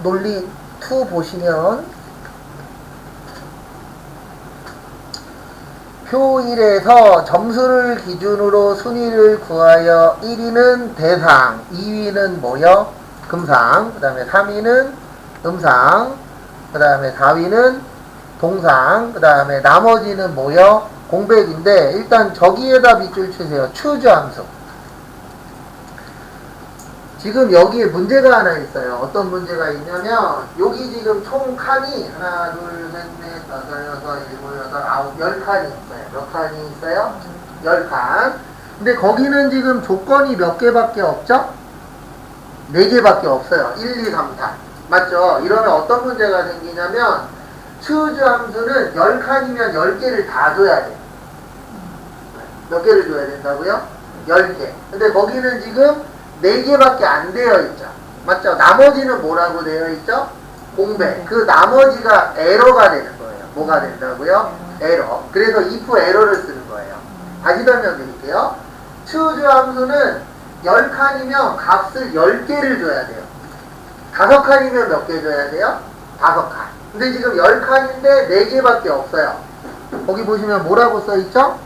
논리 2 보시면 표 1에서 점수를 기준으로 순위를 구하여 1위는 대상, 2위는 뭐요? 금상, 그 다음에 3위는 음상, 그 다음에 4위는 동상, 그 다음에 나머지는 뭐요? 공백인데 일단 저기에다 밑줄 치세요. choose 함수. 지금 여기에 문제가 하나 있어요. 어떤 문제가 있냐면 여기 지금 총 칸이 하나, 둘, 셋, 넷, 다섯, 여섯, 일곱, 여덟, 아홉, 10칸이 있어요. 몇 칸이 있어요? 10칸. 근데 거기는 지금 조건이 몇 개밖에 없죠? 4개밖에 없어요. 1, 2, 3, 4. 맞죠? 이러면 어떤 문제가 생기냐면 choose 함수는 10칸이면 10개를 다 줘야 돼요. 몇 개를 줘야 된다고요? 10개. 근데 거기는 지금 4개밖에 안 되어 있죠. 맞죠? 나머지는 뭐라고 되어 있죠? 공백. 그 나머지가 에러가 되는 거예요. 뭐가 된다고요? 에러. 그래서 if 에러를 쓰는 거예요. 다시 설명드릴게요. choose 함수는 10칸이면 값을 10개를 줘야 돼요. 5칸이면 몇 개 줘야 돼요? 5칸. 근데 지금 10칸인데 4개밖에 없어요. 거기 보시면 뭐라고 써있죠?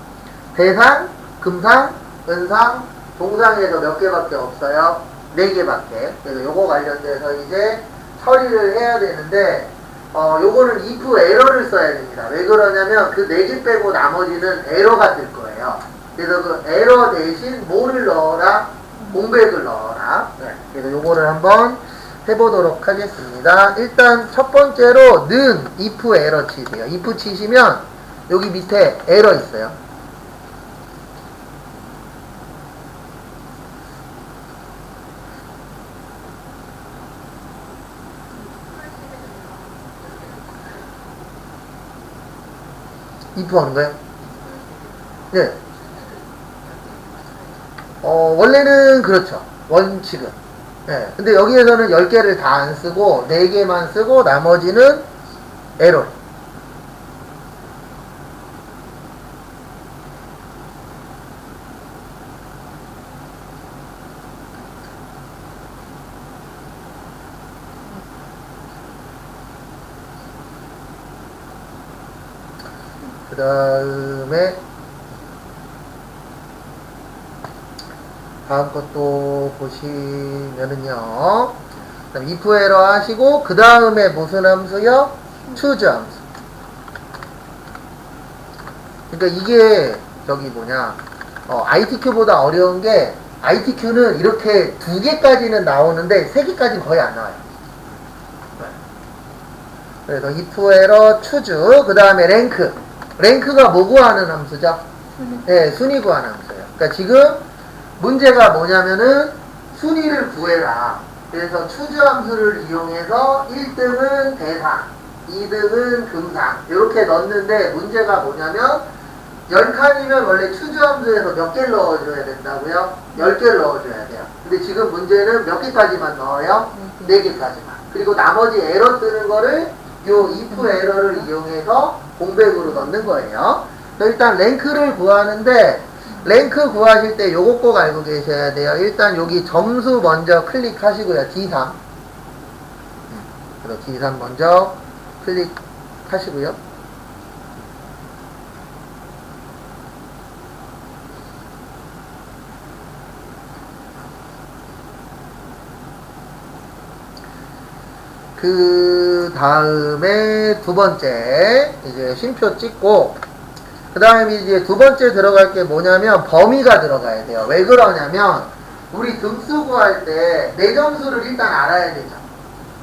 대상, 금상, 은상, 동상에서 몇 개밖에 없어요? 4개밖에. 그래서 요거 관련돼서 이제 처리를 해야 되는데 요거는 if 에러를 써야 됩니다. 왜 그러냐면 그 4개 빼고 나머지는 에러가 뜰 거예요. 그래서 그 에러 대신 뭐를 넣어라? 공백을 넣어라. 네. 그래서 요거를 한번 해보도록 하겠습니다. 일단 첫 번째로 는 if 에러 치세요. if 치시면 여기 밑에 에러 있어요. if 하는 거예요? 네. 원래는 그렇죠. 원칙은. 네. 근데 여기에서는 10개를 다 안 쓰고 4개만 쓰고 나머지는 에러. 그 다음에 다음 것도 보시면은요. 그다음 if 에러 하시고 그 다음에 무슨 함수요? choose 함수. 그러니까 이게 저기 뭐냐 ITQ보다 어려운 게 ITQ는 이렇게 2개까지는 나오는데 3개까지는 거의 안 나와요. 그래서 if 에러 choose 그 다음에 랭크가 뭐 구하는 함수죠? 네, 순위 구하는 함수예요. 그러니까 지금 문제가 뭐냐면은 순위를 구해라. 그래서 choose 함수를 이용해서 1등은 대상, 2등은 금상 이렇게 넣는데 문제가 뭐냐면 10칸이면 원래 choose 함수에서 몇 개를 넣어줘야 된다고요? 10개를 넣어줘야 돼요. 근데 지금 문제는 몇 개까지만 넣어요? 4개까지만. 그리고 나머지 에러 뜨는 거를 요 if 에러를 이용해서 공백으로 넣는 거예요. 일단 랭크를 구하는데 랭크 구하실 때 요거 꼭 알고 계셔야 돼요. 일단 여기 점수 먼저 클릭하시고요. D3. 그래서 D3 먼저 클릭하시고요. 그 다음에 두 번째 이제 쉼표 찍고 그 다음에 이제 두 번째 들어갈 게 뭐냐면 범위가 들어가야 돼요. 왜 그러냐면 우리 등수 구할 때 내 점수를 일단 알아야 되죠.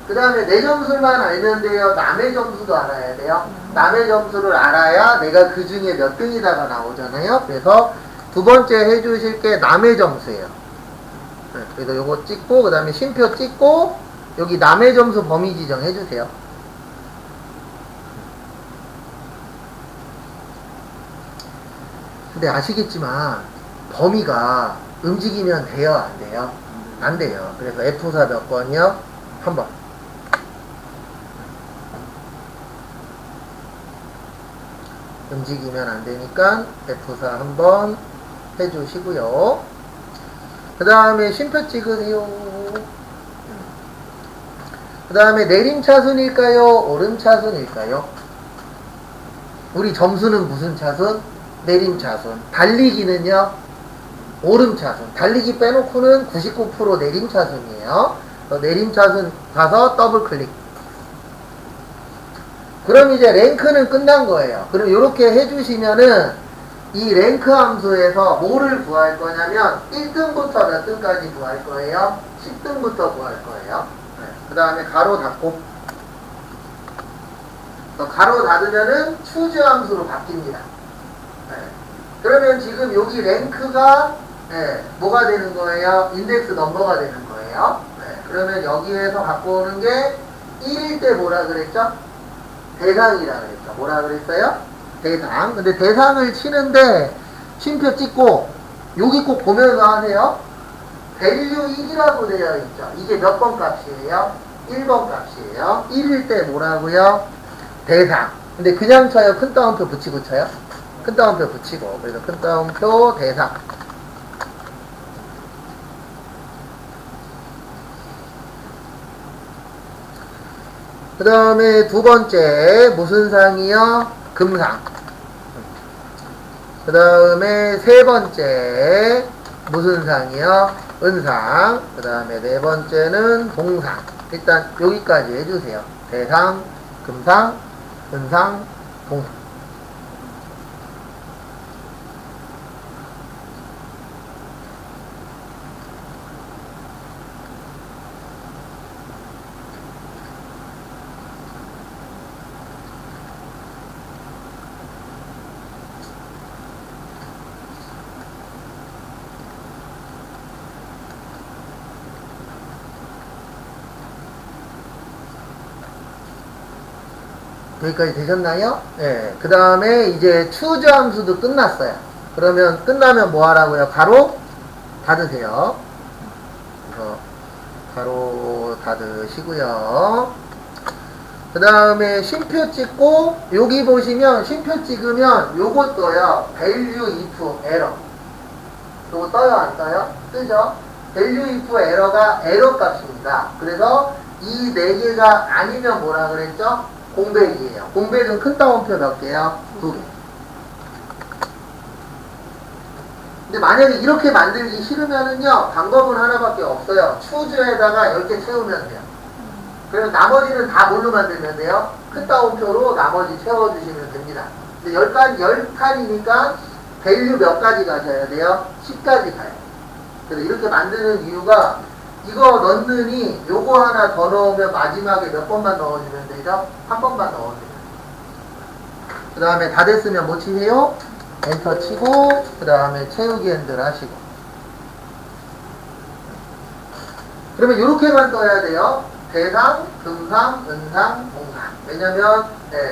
그 다음에 내 점수만 알면 돼요? 남의 점수도 알아야 돼요? 남의 점수를 알아야 내가 그 중에 몇 등이다가 나오잖아요. 그래서 두 번째 해주실 게 남의 점수예요. 그래서 요거 찍고 그 다음에 쉼표 찍고 여기 남의 점수 범위 지정 해주세요. 근데 아시겠지만 범위가 움직이면 돼요? 안 돼요? 안 돼요. 그래서 F4 몇 번이요? 한 번. 움직이면 안 되니까 F4 한 번 해주시고요. 그 다음에 쉼표 찍으세요. 그 다음에 내림차순일까요? 오름차순일까요? 우리 점수는 무슨 차순? 내림차순. 달리기는요? 오름차순. 달리기 빼놓고는 99% 내림차순이에요. 내림차순 가서 더블 클릭. 그럼 이제 랭크는 끝난 거예요. 그럼 이렇게 해주시면은 이 랭크 함수에서 뭐를 구할 거냐면 1등부터 몇 등까지 구할 거예요? 10등부터 구할 거예요. 네. 그 다음에 가로 닫고 가로 닫으면은 추즈 함수로 바뀝니다. 네. 그러면 지금 여기 랭크가 네, 뭐가 되는 거예요? 인덱스 넘버가 되는 거예요. 네. 그러면 여기에서 갖고 오는 게 1일 때 뭐라 그랬죠? 대상이라 그랬죠. 뭐라 그랬어요? 대상. 근데 대상을 치는데 쉼표 찍고 여기 꼭 보면서 하세요. value 1이라고 되어 있죠. 이게 몇 번 값이에요? 1번 값이에요. 1일 때 뭐라고요? 대상. 근데 그냥 쳐요? 큰 따옴표 붙이고 쳐요? 큰 따옴표 붙이고. 그래서 큰 따옴표 대상. 그 다음에 두 번째 무슨 상이요? 금상. 그 다음에 세 번째 무슨 상이요? 은상. 그 다음에 네 번째는 동상. 일단 여기까지 해주세요. 대상, 금상, 은상, 동상. 여기까지 되셨나요? 네. 그 다음에 이제 추즈 함수도 끝났어요. 그러면 끝나면 뭐 하라고요? 가로 닫으세요. 그래서 가로 닫으시고요. 그 다음에 쉼표 찍고 여기 보시면 쉼표 찍으면 요거 떠요. value if error. 요거 떠요? 안 떠요? 뜨죠? value if error가 에러 값입니다. 그래서 이 네 개가 아니면 뭐라 그랬죠? 공백이에요. 공백은 큰 따옴표 몇 개요? 2개. 근데 만약에 이렇게 만들기 싫으면은요, 방법은 하나밖에 없어요. 추즈에다가 10개 채우면 돼요. 그리고 나머지는 다 뭘로 만들면 돼요? 큰 따옴표로 나머지 채워주시면 됩니다. 근데 10칸이니까 밸류 몇 가지 가셔야 돼요? 10까지 가요. 그래서 이렇게 만드는 이유가 이거 넣느니 요거 하나 더 넣으면 마지막에 몇 번만 넣어주면 되죠? 한 번만 넣어주면 돼요. 그 다음에 다 됐으면 뭐 치세요? 엔터 치고 그 다음에 채우기 핸들 하시고. 그러면 이렇게만 떠야 돼요. 대상, 금상, 은상, 동상. 왜냐면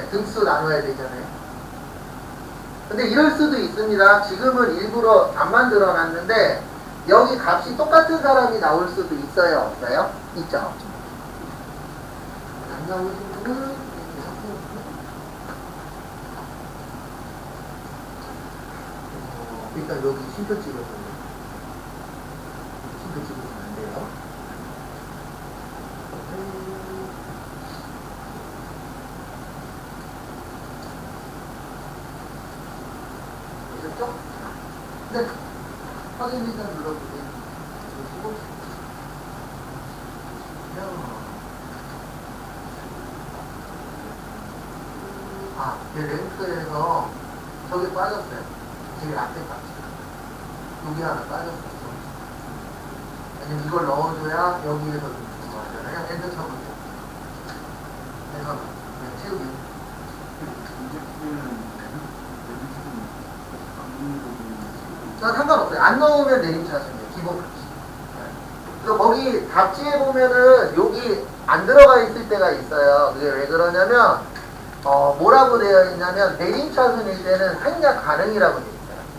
등수 나눠야 되잖아요. 근데 이럴 수도 있습니다. 지금은 일부러 안 만들어 놨는데 여기 값이 똑같은 사람이 나올 수도 있어요? 없어요? 있죠? 안 나오신 분은 일단 여기 쉼표 찍어주세요. 쉼표 찍으시면 안 돼요. 되셨죠? 네. 확인 일단 눌러주세요. 누르시고. 랭크에서 저기 빠졌어요. 제일 앞에 빠졌어요. 여기 하나 빠졌어요. 왜냐면 이걸 넣어줘야 여기에서 들어가잖아요. 엔터 쳐보세요. 해서 채우기. 상관없어요. 안 넣으면 내림차순이에요. 기본 값이. 그리고 거기 답지에 보면은 여기 안 들어가 있을 때가 있어요. 그게 왜 그러냐면 뭐라고 되어 있냐면 내림차순일 때는 생략 가능이라고 되어 있어요.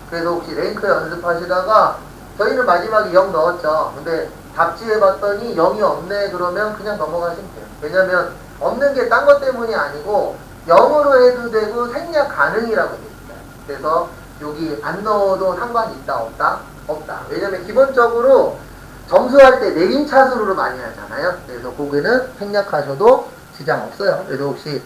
그래서 혹시 랭크 연습하시다가 저희는 마지막에 0 넣었죠. 근데 답지에 봤더니 0이 없네 그러면 그냥 넘어가시면 돼요. 왜냐면 없는 게 딴 것 때문이 아니고 0으로 해도 되고 생략 가능이라고 되어 있어요. 그래서 여기 안 넣어도 상관이 있다 없다? 없다. 왜냐면 기본적으로 점수할 때 내림차순으로 많이 하잖아요. 그래서 거기는 생략하셔도 지장 없어요. 그래서 혹시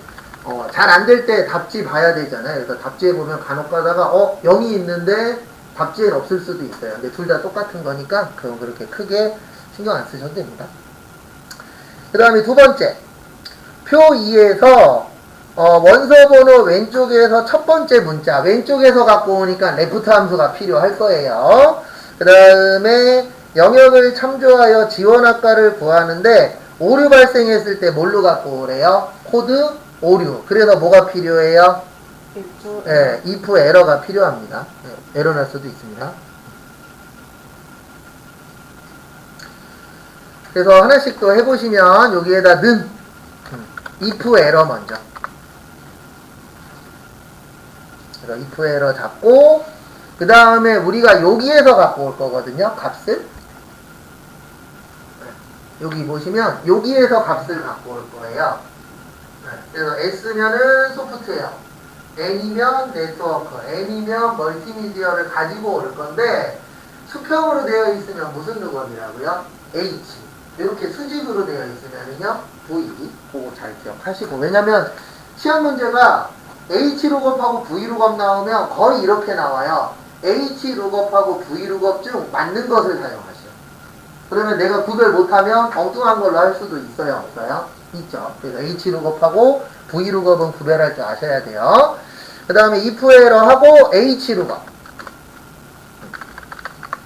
잘 안 될 때 답지 봐야 되잖아요. 그래서 답지에 보면 간혹 가다가 0이 있는데 답지에는 없을 수도 있어요. 근데 둘 다 똑같은 거니까 그건 그렇게 크게 신경 안 쓰셔도 됩니다. 그 다음에 두 번째, 표 2에서 원서 번호 왼쪽에서 첫 번째 문자 왼쪽에서 갖고 오니까 레프트 함수가 필요할 거예요. 그 다음에 영역을 참조하여 지원학과를 구하는데 오류 발생했을 때 뭘로 갖고 오래요? 코드 오류. 그래서 뭐가 필요해요? if 에러가 필요합니다. 에러 날 수도 있습니다. 그래서 하나씩 또 해보시면 여기에다 는 if 에러 먼저. 그래서 if 에러 잡고 그 다음에 우리가 여기에서 갖고 올 거거든요. 값을. 여기 보시면 여기에서 값을 갖고 올 거예요. 그래서 S면은 소프트웨어, N이면 네트워크, M이면 멀티미디어를 가지고 올 건데 수평으로 되어 있으면 무슨 룩업이라고요? H. 이렇게 수직으로 되어 있으면은요 V. 그거 잘 기억하시고. 왜냐면 시험 문제가 H 룩업하고 V 룩업 나오면 거의 이렇게 나와요. H 룩업하고 V 룩업 중 맞는 것을 사용하시오. 그러면 내가 구별 못하면 엉뚱한 걸로 할 수도 있어요? 없어요? 있죠. 그래서 H 룩업하고 V 룩업은 구별할 줄 아셔야 돼요. 그 다음에 if 에러하고 H 룩업.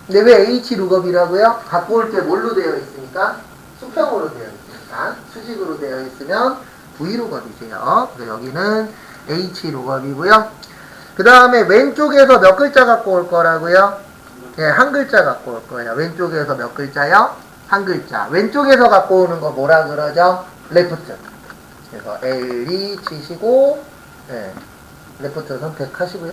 근데 왜 H 룩업이라고요? 갖고 올 때 뭘로 되어 있으니까? 수평으로 되어 있으니까. 수직으로 되어 있으면 V 룩업이세요. 그래서 여기는 H 룩업이고요. 그 다음에 왼쪽에서 몇 글자 갖고 올 거라고요? 예, 한 글자 갖고 올 거예요. 왼쪽에서 몇 글자요? 한 글자. 왼쪽에서 갖고 오는 거 뭐라 그러죠? 레프트. 그래서 L2 치시고, 예, 레프트 선택하시고요.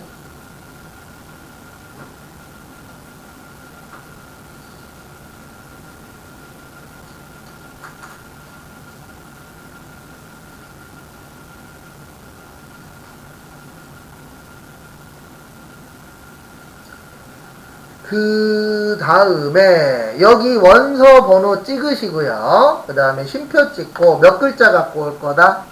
그 다음에 여기 원서 번호 찍으시고요. 그 다음에 쉼표 찍고 몇 글자 갖고 올 거다?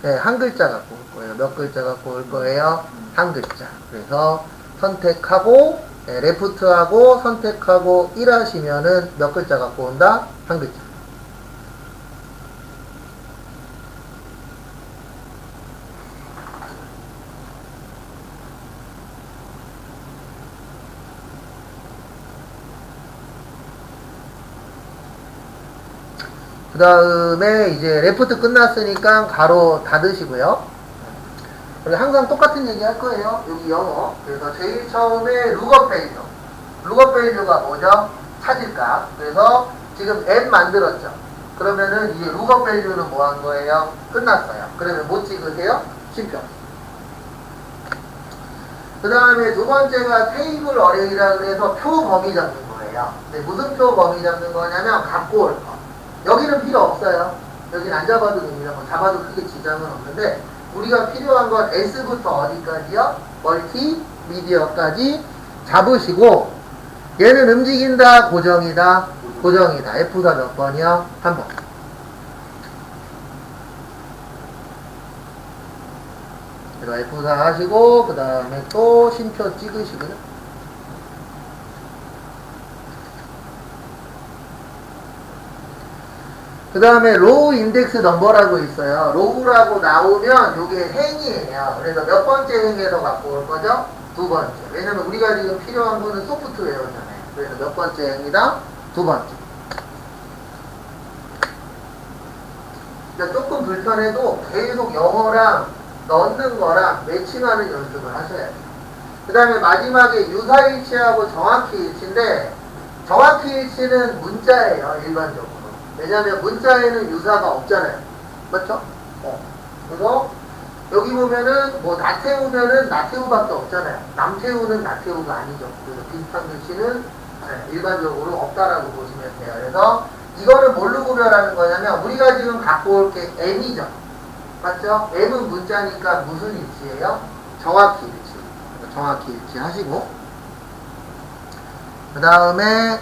네, 한 글자 갖고 올 거예요. 몇 글자 갖고 올 거예요? 한 글자. 그래서 선택하고 네, 레프트하고 선택하고 1 하시면은 몇 글자 갖고 온다? 한 글자. 그 다음에 이제 레프트 끝났으니까 가로 닫으시고요. 항상 똑같은 얘기 할 거예요. 여기 영어. 그래서 제일 처음에 룩업 밸류. 룩업 밸류가 뭐죠? 찾을값. 그래서 지금 M 만들었죠. 그러면은 이제 룩업 밸류는 뭐 한 거예요? 끝났어요. 그러면 뭐 찍으세요? 쉼표. 그 다음에 두 번째가 테이블 어레이라 그래서 표 범위 잡는 거예요. 근데 무슨 표 범위 잡는 거냐면 갖고 올 거. 여기는 필요 없어요. 여기는 안 잡아도 됩니다. 뭐 잡아도 크게 지장은 없는데 우리가 필요한 건 S부터 어디까지요? 멀티 미디어까지 잡으시고 얘는 움직인다 고정이다 고정이다. F4 몇 번이요? 한 번. 그래서 F4 하시고 그 다음에 또 쉼표 찍으시고요. 그 다음에 로우 인덱스 넘버라고 있어요. 로우라고 나오면 이게 행이에요. 그래서 몇 번째 행에서 갖고 올 거죠? 두 번째. 왜냐면 우리가 지금 필요한 거는 소프트웨어잖아요. 그래서 몇 번째 행이다? 두 번째. 그러니까 조금 불편해도 계속 영어랑 넣는 거랑 매칭하는 연습을 하셔야 돼요. 그 다음에 마지막에 유사일치하고 정확히일치인데 정확히일치는 문자예요. 일반적으로. 왜냐면 문자에는 유사가 없잖아요. 맞죠? 그래서 여기 보면은 뭐 나태우면은 나태우밖에 없잖아요. 남태우는 나태우가 아니죠. 그래서 비슷한 글씨는 일반적으로 없다라고 보시면 돼요. 그래서 이거는 뭘로 구별하는 거냐면 우리가 지금 갖고 올 게 M이죠. 맞죠? M은 문자니까 무슨 일치예요? 정확히 일치. 정확히 일치 하시고 그 다음에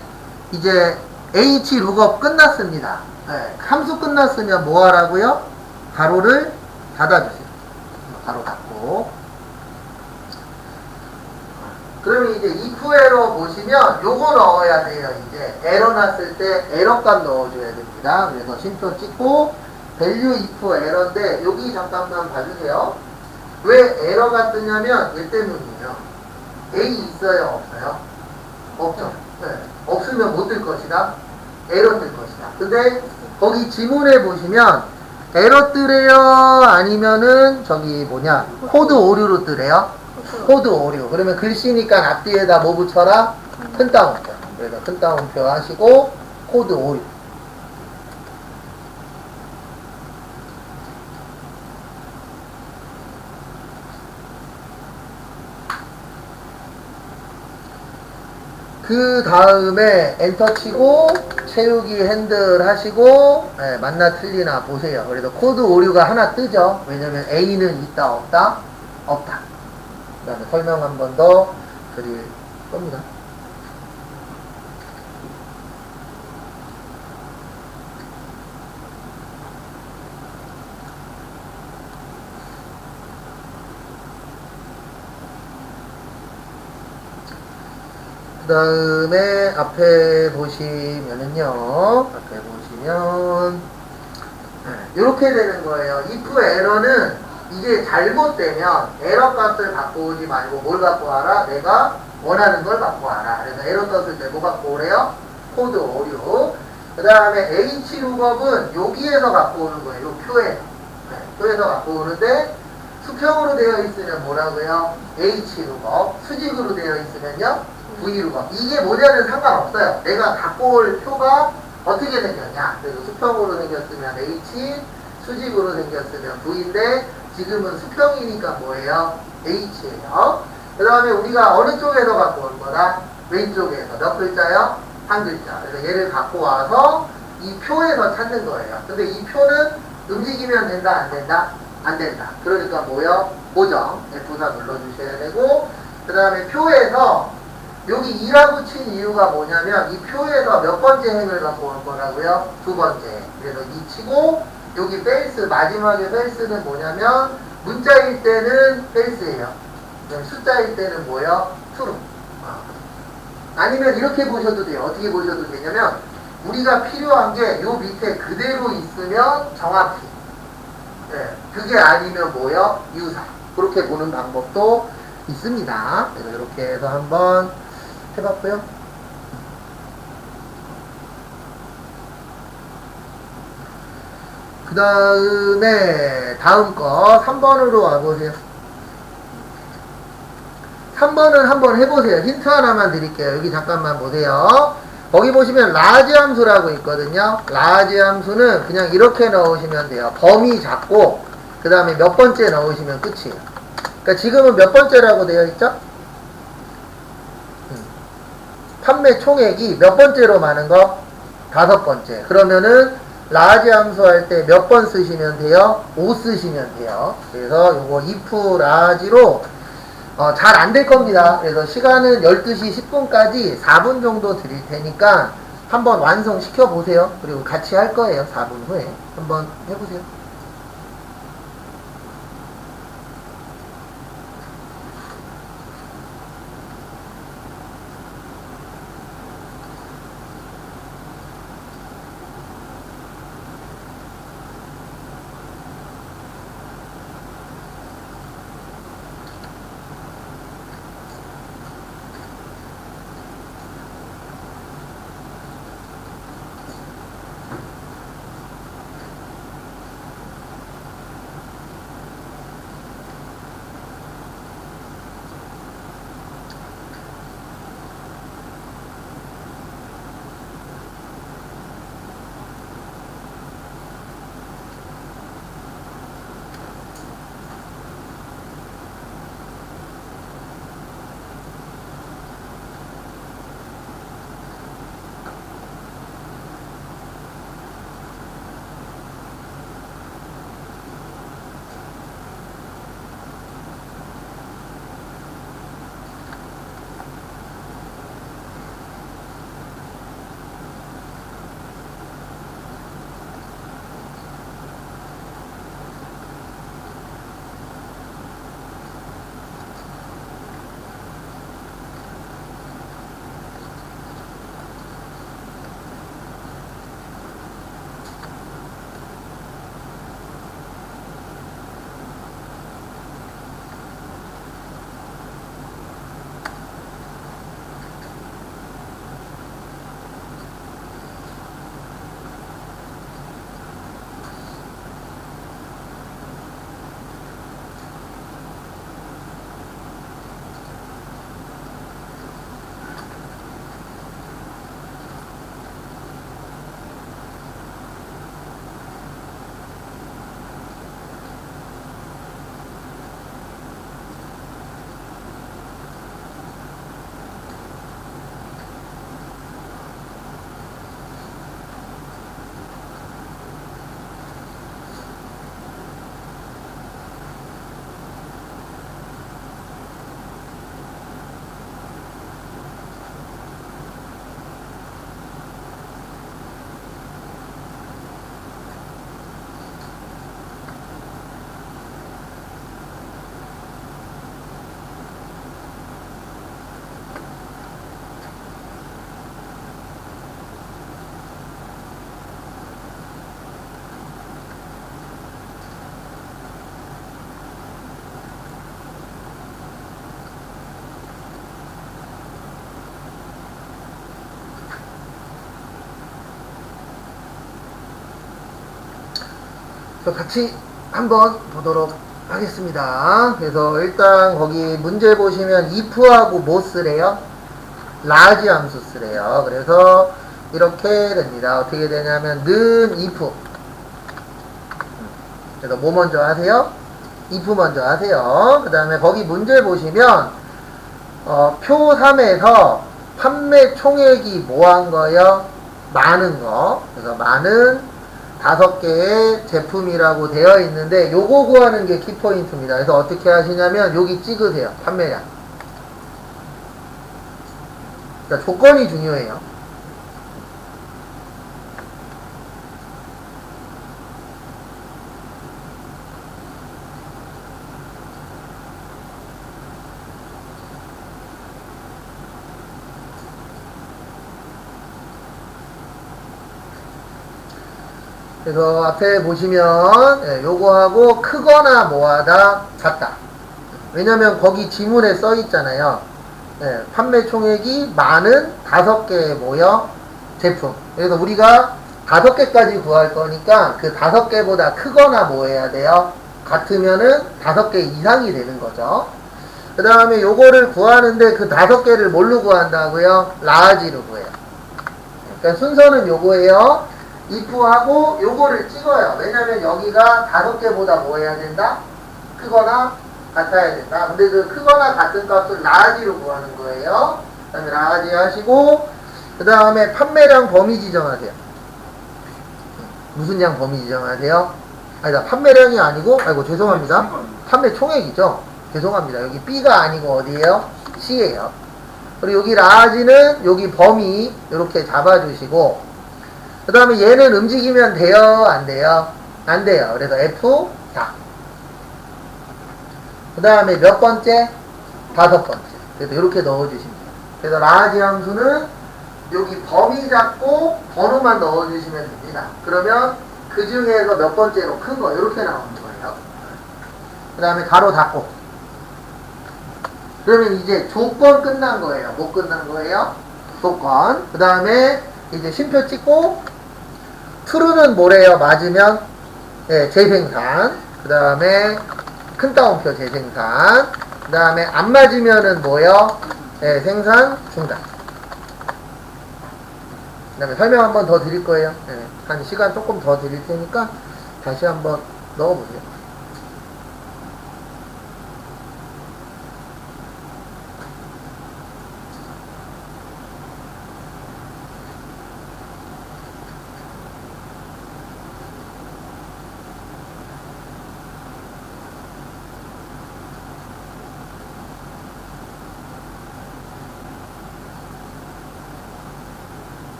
이제 H 룩업 끝났습니다. 네, 함수 끝났으면 뭐 하라고요? 가로를 닫아주세요. 가로 닫고. 그러면 이제 if 에러 보시면 요거 넣어야 돼요. 이제 에러 났을 때 에러 값 넣어줘야 됩니다. 그래서 쉼표 찍고 value if 에러인데 여기 잠깐만 봐주세요. 왜 에러가 뜨냐면 얘 때문이에요. A 있어요? 없어요? 없죠. 네. 없으면 못 뜰 것이다. 에러 뜰 것이다. 근데 거기 지문에 보시면 에러 뜨래요? 아니면은 저기 뭐냐 코드 오류로 뜨래요? 코드 오류. 그러면 글씨니까 앞뒤에다 뭐 붙여라? 큰 따옴표. 그래서 큰 따옴표 하시고 코드 오류. 그 다음에 엔터 치고 채우기 핸들 하시고 네, 맞나 틀리나 보세요. 그래서 코드 오류가 하나 뜨죠. 왜냐면 A는 있다 없다? 없다. 그 다음에 설명 한 번 더 드릴 겁니다. 그 다음에 앞에 보시면은요, 앞에 보시면, 이렇게 되는 거예요. if 에러는 이게 잘못되면 에러 값을 갖고 오지 말고 뭘 갖고 와라? 내가 원하는 걸 갖고 와라. 그래서 에러 떴을 때 뭐 갖고 오래요? 코드 오류. 그 다음에 H 룩업은 여기에서 갖고 오는 거예요. 요 표에. 네, 표에서 갖고 오는데, 수평으로 되어 있으면 뭐라고요? H 룩업. 수직으로 되어 있으면요? V룩업. 이게 뭐냐는 상관없어요. 내가 갖고 올 표가 어떻게 생겼냐. 그래서 수평으로 생겼으면 H, 수직으로 생겼으면 V인데 지금은 수평이니까 뭐예요? H예요. 그 다음에 우리가 어느 쪽에서 갖고 올 거다? 왼쪽에서. 몇 글자요? 한 글자. 그래서 얘를 갖고 와서 이 표에서 찾는 거예요. 근데 이 표는 움직이면 된다? 안 된다? 안 된다. 그러니까 뭐요? 고정. F4 눌러주셔야 되고 그 다음에 표에서 여기 2라고 친 이유가 뭐냐면 이 표에서 몇 번째 행을 갖고 올 거라고요? 두 번째. 그래서 2 치고 여기 펠스 마지막에 펠스는 뭐냐면 문자일 때는 펠스예요. 숫자일 때는 뭐요? true. 아니면 이렇게 보셔도 돼요. 어떻게 보셔도 되냐면 우리가 필요한 게 요 밑에 그대로 있으면 정확히. 네, 그게 아니면 뭐요? 유사. 그렇게 보는 방법도 있습니다. 그래서 이렇게 해서 한번 해봤고요. 그 다음에 다음 거 3번으로 와보세요. 3번은 한번 해보세요. 힌트 하나만 드릴게요. 여기 잠깐만 보세요. 거기 보시면 라지 함수라고 있거든요. 라지 함수는 그냥 이렇게 넣으시면 돼요. 범위 잡고 그 다음에 몇 번째 넣으시면 끝이에요. 그러니까 지금은 몇 번째라고 되어 있죠? 판매 총액이 몇 번째로 많은 거? 5번째. 그러면은 라지 함수 할 때 몇 번 쓰시면 돼요? 5 쓰시면 돼요. 그래서 요거 if 라지로 잘 안 될 겁니다. 그래서 시간은 12시 10분까지 4분 정도 드릴 테니까 한번 완성시켜 보세요. 그리고 같이 할 거예요. 4분 후에. 한번 해보세요. 같이 한번 보도록 하겠습니다. 그래서 일단 거기 문제 보시면 if하고 뭐 쓰래요? 라지 함수 쓰래요. 그래서 이렇게 됩니다. 어떻게 되냐면 는 if. 그래서 뭐 먼저 하세요? if 먼저 하세요. 그 다음에 거기 문제 보시면 표 3에서 판매 총액이 뭐 한 거예요? 많은 거. 그래서 많은 5개의 제품이라고 되어 있는데 요거 구하는 게 키포인트입니다. 그래서 어떻게 하시냐면 여기 찍으세요. 판매량. 그러니까 조건이 중요해요. 그래서 앞에 보시면 요거하고 크거나 뭐하다 같다. 왜냐면 거기 지문에 써 있잖아요. 판매 총액이 많은 5개의 뭐요? 제품. 그래서 우리가 5개까지 구할 거니까 그 5개보다 크거나 뭐 해야 돼요? 같으면은 5개 이상이 되는 거죠. 그 다음에 요거를 구하는데 그 5개를 뭘로 구한다고요? 라지로 구해요. 그러니까 순서는 요거예요. if하고 요거를 찍어요. 왜냐면 여기가 5개보다 뭐 해야 된다? 크거나 같아야 된다. 근데 그 크거나 같은 값을 라지로 구하는 거예요. 그 다음에 라지 하시고 그 다음에 판매량 범위 지정하세요. 무슨 양 범위 지정하세요? 아니다, 판매량이 아니고, 아이고 죄송합니다. 판매 총액이죠. 죄송합니다. 여기 B가 아니고 어디에요? C예요. 그리고 여기 라지는 여기 범위 이렇게 잡아주시고 그 다음에 얘는 움직이면 돼요? 안 돼요? 안 돼요. 그래서 F4. 그 다음에 몇 번째? 5번째. 그래서 이렇게 넣어주시면 돼요. 그래서 라지 함수는 여기 범위 잡고 번호만 넣어주시면 됩니다. 그러면 그 중에서 몇 번째로 큰 거 이렇게 나오는 거예요. 그 다음에 가로 닫고. 그러면 이제 조건 끝난 거예요. 뭐 끝난 거예요? 조건. 그 다음에 이제 쉼표 찍고 true는 뭐래요? 맞으면 재생산. 그 다음에 큰 따옴표 재생산. 그 다음에 안 맞으면은 뭐요? 생산 중단. 그 다음에 설명 한 번 더 드릴 거예요. 한 시간 조금 더 드릴 테니까 다시 한번 넣어보세요.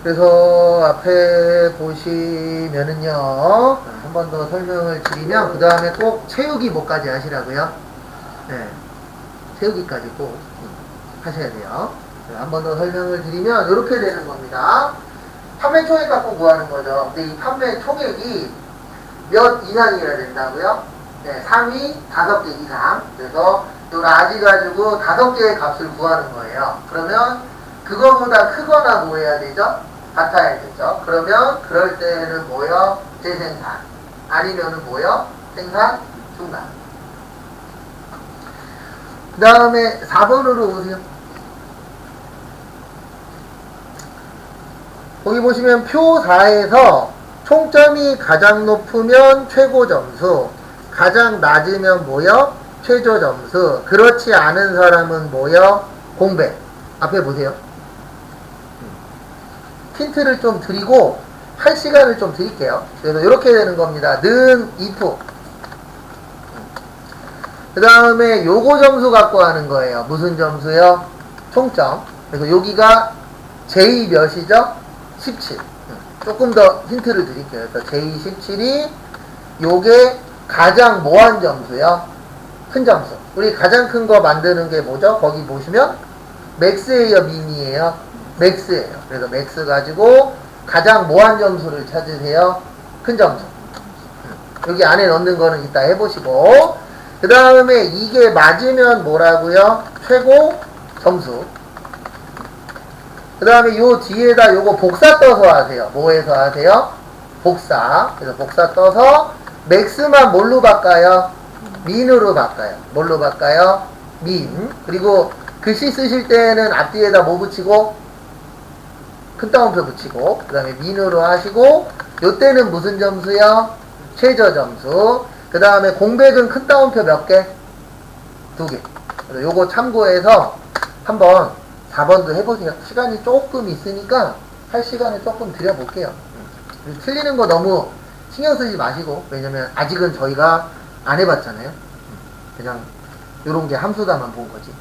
그래서 앞에 보시면은요, 한 번 더 설명을 드리면, 그 다음에 꼭 채우기 뭐까지 하시라고요? 채우기까지 꼭 하셔야 돼요. 한 번 더 설명을 드리면, 이렇게 되는 겁니다. 판매 총액 갖고 구하는 거죠. 근데 이 판매 총액이 몇 이상이어야 된다고요? 상위 5개 이상. 그래서 요 라지 가지고 5개의 값을 구하는 거예요. 그러면 그거보다 크거나 뭐 해야 되죠? 같아야 되죠. 그러면 그럴 때는 뭐요? 재생산. 아니면은 뭐요? 생산 중단. 그 다음에 4번으로 오세요. 거기 보시면 표 4에서 총점이 가장 높으면 최고 점수, 가장 낮으면 뭐요? 최저 점수. 그렇지 않은 사람은 뭐요? 공백. 앞에 보세요. 힌트를 좀 드리고 할 시간을 좀 드릴게요. 그래서 이렇게 되는 겁니다. 는 if. 그 다음에 요거 점수 갖고 하는 거예요. 무슨 점수요? 총점. 그래서 여기가 J 몇이죠? 17. 조금 더 힌트를 드릴게요. 그래서 J17이 요게 가장 뭐한 점수요? 큰 점수. 우리 가장 큰 거 만드는 게 뭐죠? 거기 보시면 맥스예요, 미니예요? 맥스예요. 그래서 맥스 가지고 가장 뭐한 점수를 찾으세요? 큰 점수. 여기 안에 넣는 거는 이따 해보시고, 그 다음에 이게 맞으면 뭐라고요? 최고 점수. 그 다음에 요 뒤에다 요거 복사 떠서 하세요. 뭐 해서 하세요? 복사. 그래서 복사 떠서 맥스만 뭘로 바꿔요? 민으로 바꿔요. 뭘로 바꿔요? 민. 그리고 글씨 쓰실 때는 앞뒤에다 뭐 붙이고? 큰 따옴표 붙이고, 그 다음에 민으로 하시고, 요때는 무슨 점수요? 최저 점수. 그 다음에 공백은 큰 따옴표 몇 개? 2개. 그래서 요거 참고해서 한번 4번도 해보세요. 시간이 조금 있으니까 할 시간을 조금 드려볼게요. 틀리는 거 너무 신경 쓰지 마시고, 왜냐면 아직은 저희가 안 해봤잖아요. 그냥 요런 게 함수다만 본 거지.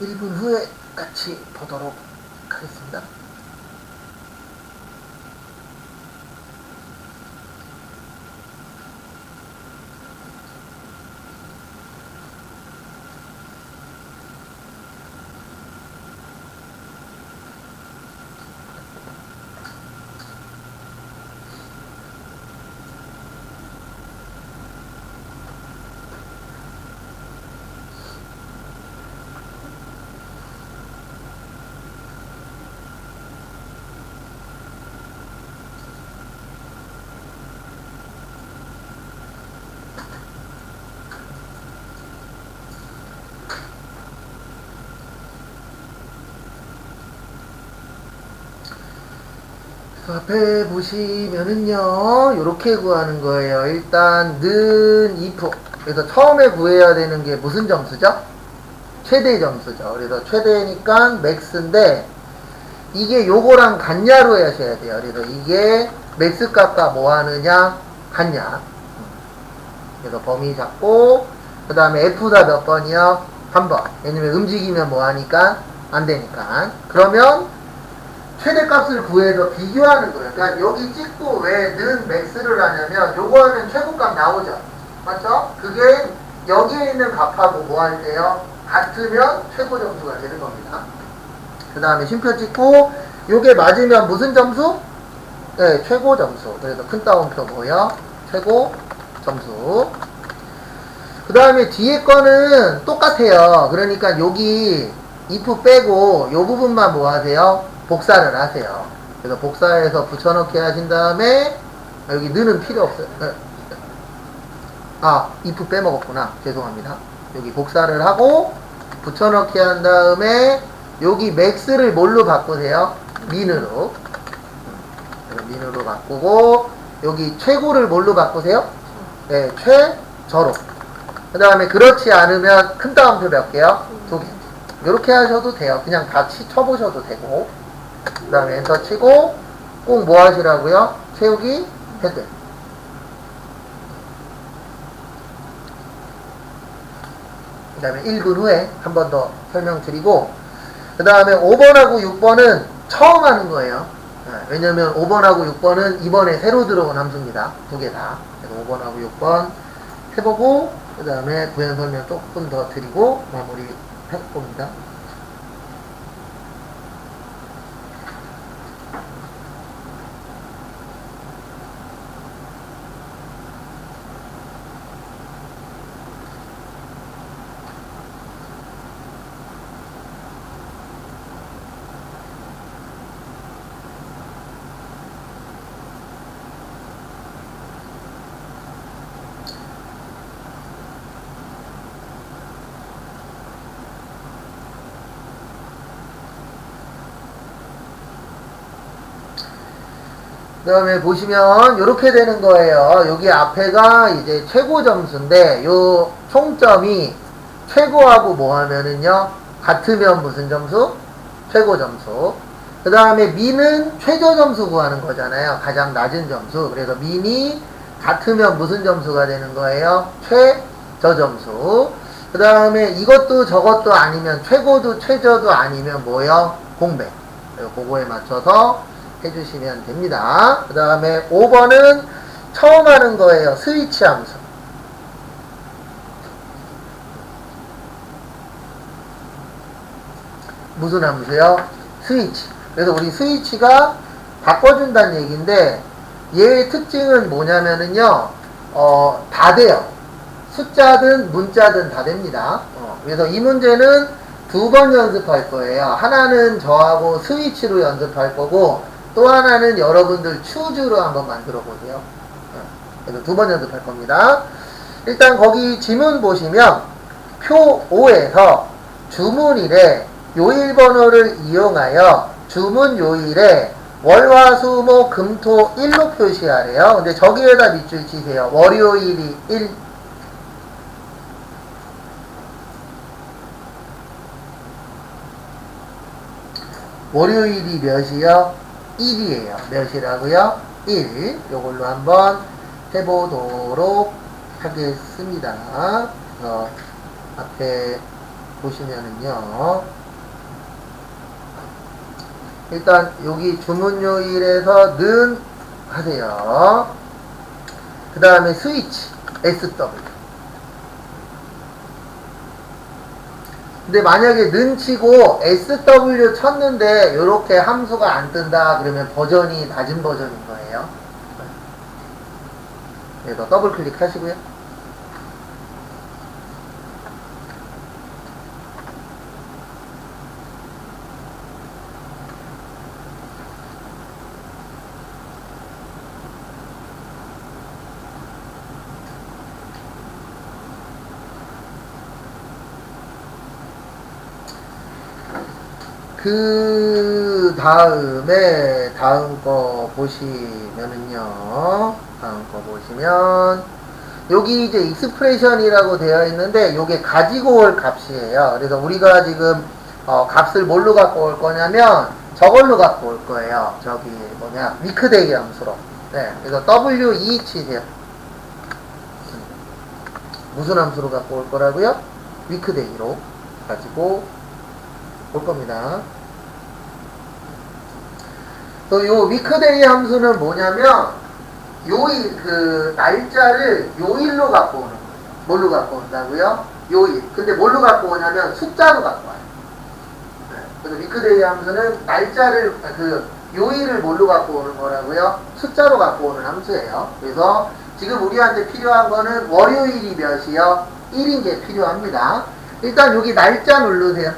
일 분 후에 같이 보도록 하겠습니다. 앞에 보시면은요, 요렇게 구하는 거예요. 일단, 는 if. 그래서 처음에 구해야 되는 게 무슨 점수죠? 최대 점수죠. 그래서 최대니까 맥스인데, 이게 요거랑 같냐로 하셔야 돼요. 그래서 이게 맥스 값과 뭐 하느냐? 같냐. 그래서 범위 잡고, 그 다음에 F가 몇 번이요? 한 번. 왜냐면 움직이면 뭐 하니까? 안 되니까. 그러면, 최대값을 구해서 비교하는 거예요. 그러니까 여기 찍고 왜 는 맥스를 하냐면 요거 하면 최고값 나오죠. 맞죠? 그게 여기에 있는 값하고 뭐 할 때요? 같으면 최고 점수가 되는 겁니다. 그 다음에 쉼표 찍고 요게 맞으면 무슨 점수? 네, 최고 점수. 그래서 큰 따옴표 뭐예요? 최고 점수. 그 다음에 뒤에 거는 똑같아요. 그러니까 여기 if 빼고 요 부분만 뭐 하세요? 복사를 하세요. 그래서 복사해서 붙여넣기 하신 다음에 여기 는은 필요 없어요. if 빼먹었구나. 죄송합니다. 여기 복사를 하고 붙여넣기 한 다음에 여기 max를 뭘로 바꾸세요? 민으로. 민으로 바꾸고 여기 최고를 뭘로 바꾸세요? 네, 최저로. 그 다음에 그렇지 않으면 큰 따옴표 몇 개요? 2개. 이렇게 하셔도 돼요. 그냥 다 쳐보셔도 되고. 그 다음에 엔터 치고 꼭 뭐 하시라고요? 채우기 헤드. 그 다음에 1분 후에 한 번 더 설명드리고, 그 다음에 5번하고 6번은 처음 하는 거예요. 왜냐면 5번하고 6번은 이번에 새로 들어온 함수입니다. 두 개 다. 그래서 5번하고 6번 해보고 그 다음에 구현 설명 조금 더 드리고 마무리 해봅니다. 그 다음에 보시면 이렇게 되는 거예요. 여기 앞에가 이제 최고 점수인데 요 총점이 최고하고 뭐 하면은요 같으면 무슨 점수? 최고 점수. 그 다음에 민은 최저 점수 구하는 거잖아요. 가장 낮은 점수. 그래서 민이 같으면 무슨 점수가 되는 거예요? 최저 점수. 그 다음에 이것도 저것도 아니면 최고도 최저도 아니면 뭐요? 공백. 그거에 맞춰서 해주시면 됩니다. 그 다음에 5번은 처음 하는 거예요. 스위치 함수. 무슨 함수요? 스위치. 그래서 우리 스위치가 바꿔준다는 얘기인데 얘의 특징은 뭐냐면은요, 다 돼요. 숫자든 문자든 다 됩니다. 그래서 이 문제는 두 번 연습할 거예요. 하나는 저하고 스위치로 연습할 거고 또 하나는 여러분들 추주로 한번 만들어 보세요. 그래서 두 번 연습할 겁니다. 일단 거기 지문 보시면 표 5에서 주문일에 요일 번호를 이용하여 주문 요일에 월화수목 금토 1로 표시하래요. 근데 저기에다 밑줄 치세요. 월요일이 1, 월요일이 몇이요? 1이에요. 몇이라고요? 1. 요걸로 한번 해보도록 하겠습니다. 앞에 보시면은요. 일단 여기 주문요일에서 는 하세요. 그 다음에 스위치 SW. 근데 만약에 는 치고 SW 쳤는데 이렇게 함수가 안 뜬다 그러면 버전이 낮은 버전인 거예요. 그래서 더블 클릭하시고요. 그 다음에 다음 거 보시면은요. 다음 거 보시면 여기 이제 익스프레션이라고 되어 있는데 요게 가지고 올 값이에요. 그래서 우리가 지금 값을 뭘로 갖고 올 거냐면 저걸로 갖고 올 거예요. 저기 뭐냐 위크데이 함수로. 네, 그래서 W2 치세요. 무슨 함수로 갖고 올 거라고요? 위크데이로 가지고 올 겁니다. 또 요 위크데이 함수는 뭐냐면 요일 그 날짜를 요일로 갖고 오는 거예요. 뭘로 갖고 온다고요? 요일. 근데 뭘로 갖고 오냐면 숫자로 갖고 와요. 네. 그래서 위크데이 함수는 날짜를 그 요일을 뭘로 갖고 오는 거라고요? 숫자로 갖고 오는 함수예요. 그래서 지금 우리한테 필요한 거는 월요일이 몇이요? 1인 게 필요합니다. 일단 여기 날짜 누르세요.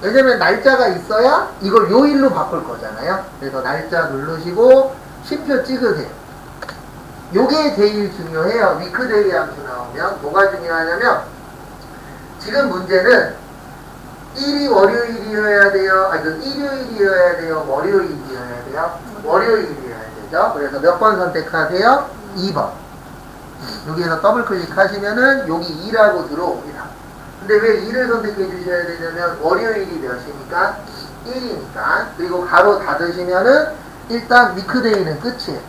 왜냐면 날짜가 있어야 이걸 요일로 바꿀 거잖아요. 그래서 날짜 누르시고 쉼표 찍으세요. 요게 제일 중요해요. 위크데이 함수 나오면 뭐가 중요하냐면 지금 문제는 1이 월요일이어야 돼요. 아니 그 일요일이어야 돼요. 월요일이어야 돼요. 월요일이어야 되죠. 그래서 몇 번 선택하세요? 2번. 여기에서 더블 클릭하시면은 여기 2라고 들어옵니다. 근데 왜 2를 선택해 주셔야 되냐면 월요일이 몇이니까 1이니까. 그리고 가로 닫으시면은 일단 위크데이는 끝이에요.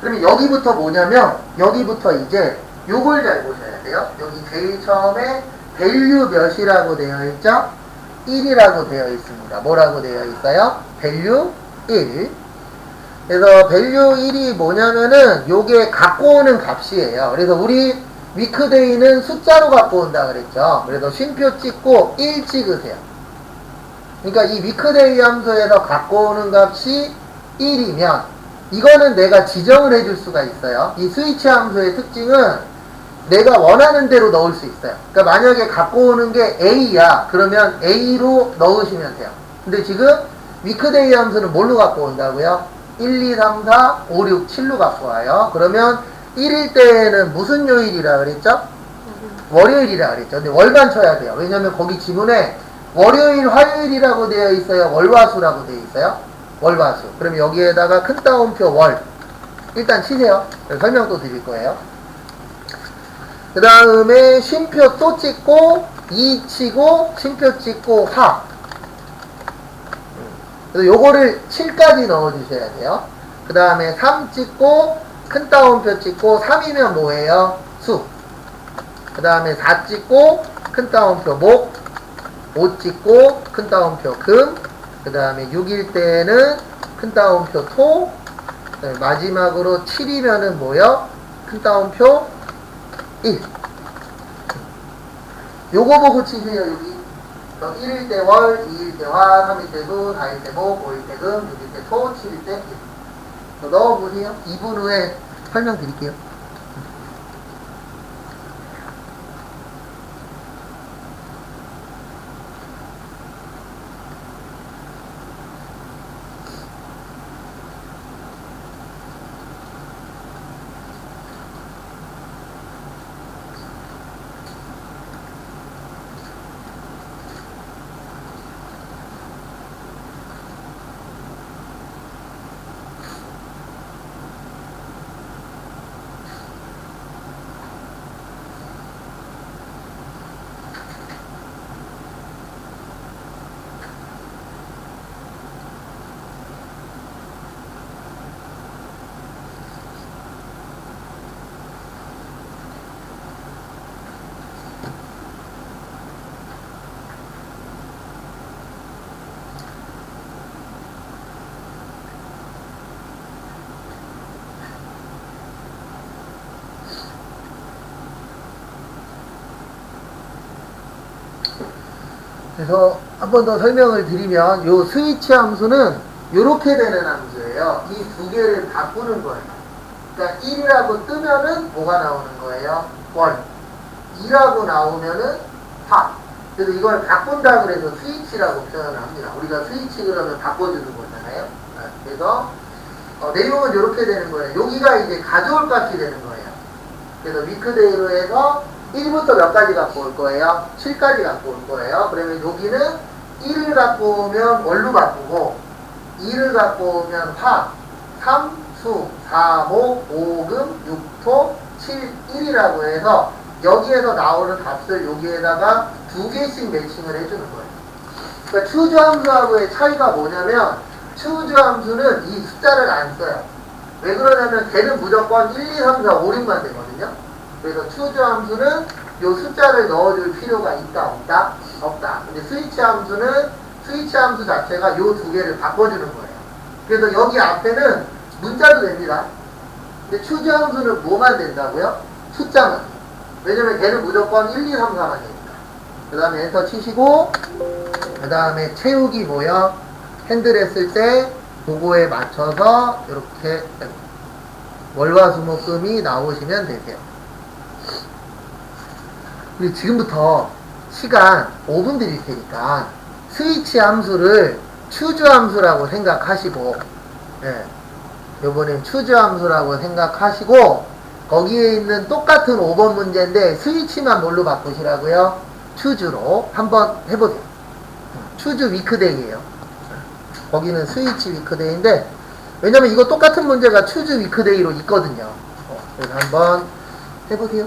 그러면 여기부터 뭐냐면 여기부터 이제 요걸 잘 보셔야 돼요. 여기 제일 처음에 밸류 몇이라고 되어 있죠? 1이라고 되어 있습니다. 뭐라고 되어 있어요? 밸류 1. 그래서 밸류 1이 뭐냐면은 요게 갖고 오는 값이에요. 그래서 우리 위크데이는 숫자로 갖고 온다 그랬죠. 그래서 쉼표 찍고 1 찍으세요. 그러니까 이 위크데이 함수에서 갖고 오는 값이 1이면 이거는 내가 지정을 해줄 수가 있어요. 이 스위치 함수의 특징은 내가 원하는 대로 넣을 수 있어요. 그러니까 만약에 갖고 오는 게 A야. 그러면 A로 넣으시면 돼요. 근데 지금 위크데이 함수는 뭘로 갖고 온다고요? 1, 2, 3, 4, 5, 6, 7로 갖고 와요. 그러면 1일 때는 무슨 요일이라 그랬죠? 월요일이라 그랬죠. 근데 월만 쳐야 돼요. 왜냐면 거기 지문에 월요일, 화요일이라고 되어 있어요. 월화수라고 되어 있어요. 월화수. 그럼 여기에다가 큰 따옴표 월. 일단 치세요. 설명 또 드릴 거예요. 그 다음에 쉼표 또 찍고 2 치고 쉼표 찍고 화. 그래서 요거를 7까지 넣어 주셔야 돼요. 그 다음에 3 찍고 큰 따옴표 찍고 3이면 뭐예요? 수. 그 다음에 4 찍고 큰 따옴표 목. 5 찍고 큰 따옴표 금. 그 다음에 6일 때는 큰 따옴표 토. 마지막으로 7이면은 뭐요? 큰 따옴표 1. 요거 보고 치세요. 여기 1일 때 월, 2일 때 화, 3일 때 수, 4일 때 목, 5일 때 금, 6일 때 토, 7일 때 1. 넣어보세요. 2분 후에 설명드릴게요. 그래서 한 번 더 설명을 드리면 요 스위치 함수는 요렇게 되는 함수예요. 이 두 개를 바꾸는 거예요. 그러니까 1이라고 뜨면은 뭐가 나오는 거예요? 월. 2라고 나오면은 화. 그래서 이걸 바꾼다 그래서 스위치라고 표현을 합니다. 우리가 스위치 그러면 바꿔주는 거잖아요. 그래서 내용은 이렇게 되는 거예요. 여기가 이제 가져올 값이 되는 거예요. 그래서 위크데이로 해서 1부터 몇 가지 갖고 올 거예요? 7까지 갖고 올 거예요. 그러면 여기는 1을 갖고 오면 뭘로 바꾸고 2를 갖고 오면 화, 3, 수, 4, 목, 5금, 6토, 7, 1이라고 해서 여기에서 나오는 값을 여기에다가 두 개씩 매칭을 해주는 거예요. 그러니까 추주 함수하고의 차이가 뭐냐면 추주 함수는 이 숫자를 안 써요. 왜 그러냐면 걔는 무조건 1, 2, 3, 4, 5, 6만 되거든요. 그래서 추주 함수는 요 숫자를 넣어줄 필요가 있다 없다? 없다. 근데 스위치 함수는 스위치 함수 자체가 요 두 개를 바꿔주는 거예요. 그래서 여기 앞에는 문자도 됩니다. 근데 추주 함수는 뭐만 된다고요? 숫자만. 왜냐면 걔는 무조건 1, 2, 3, 4만 되니까. 그 다음에 엔터 치시고 그 다음에 채우기 뭐요? 핸들 했을 때 그거에 맞춰서 이렇게 월화수목금이 나오시면 되세요. 우리 지금부터 시간 5분 드릴 테니까 스위치 함수를 추주 함수라고 생각하시고, 예, 요번엔 추주 함수라고 생각하시고 거기에 있는 똑같은 5번 문제인데 스위치만 뭘로 바꾸시라고요? 추주로 한번 해보세요. 추주 위크데이예요. 거기는 스위치 위크데이인데 왜냐면 이거 똑같은 문제가 추주 위크데이로 있거든요. 그래서 한번 해보세요.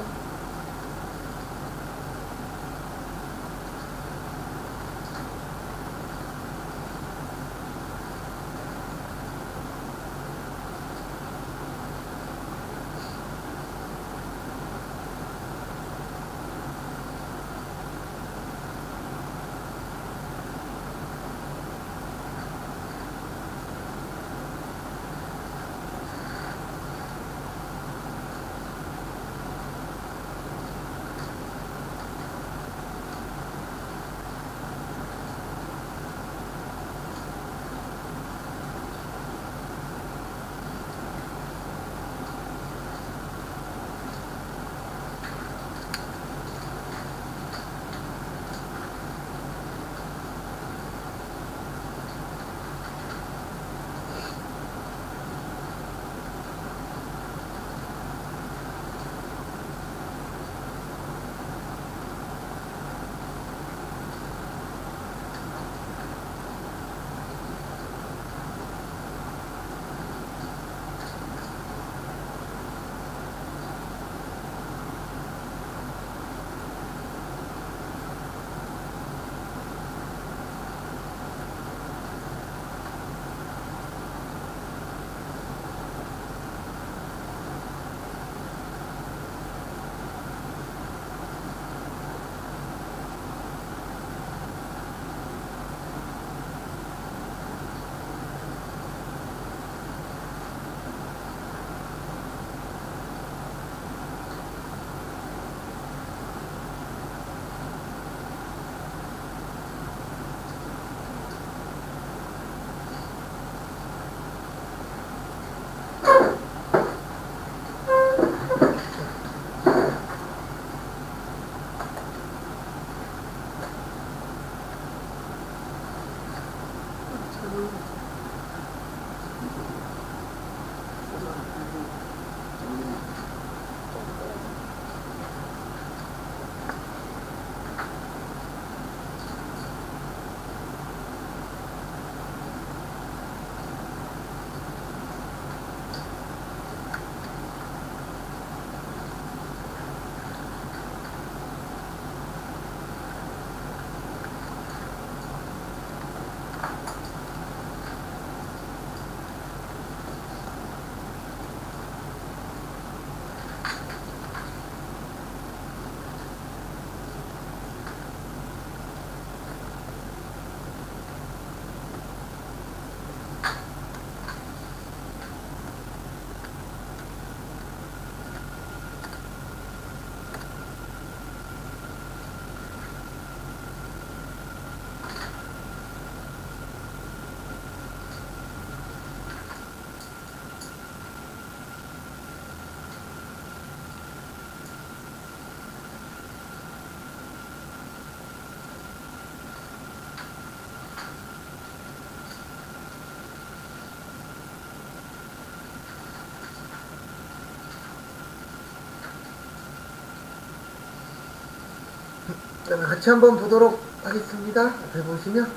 그러면 같이 한번 보도록 하겠습니다. 앞에 보시면.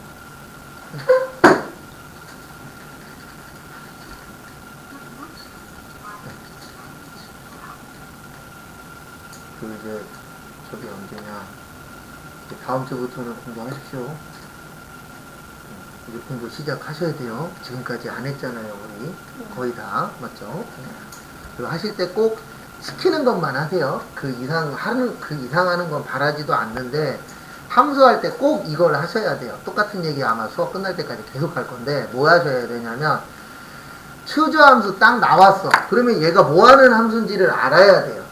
그 이제 저기 언제냐. 다음 주부터는 공부하십시오. 이제 공부 시작하셔야 돼요. 지금까지 안 했잖아요, 우리. 거의 다. 맞죠? 그리고 하실 때 꼭 시키는 것만 하세요. 그 이상 하는 건 바라지도 않는데, 함수할 때 꼭 이걸 하셔야 돼요. 똑같은 얘기 아마 수업 끝날 때까지 계속 할 건데, 뭐 하셔야 되냐면, 추저함수 딱 나왔어. 그러면 얘가 뭐 하는 함수인지를 알아야 돼요.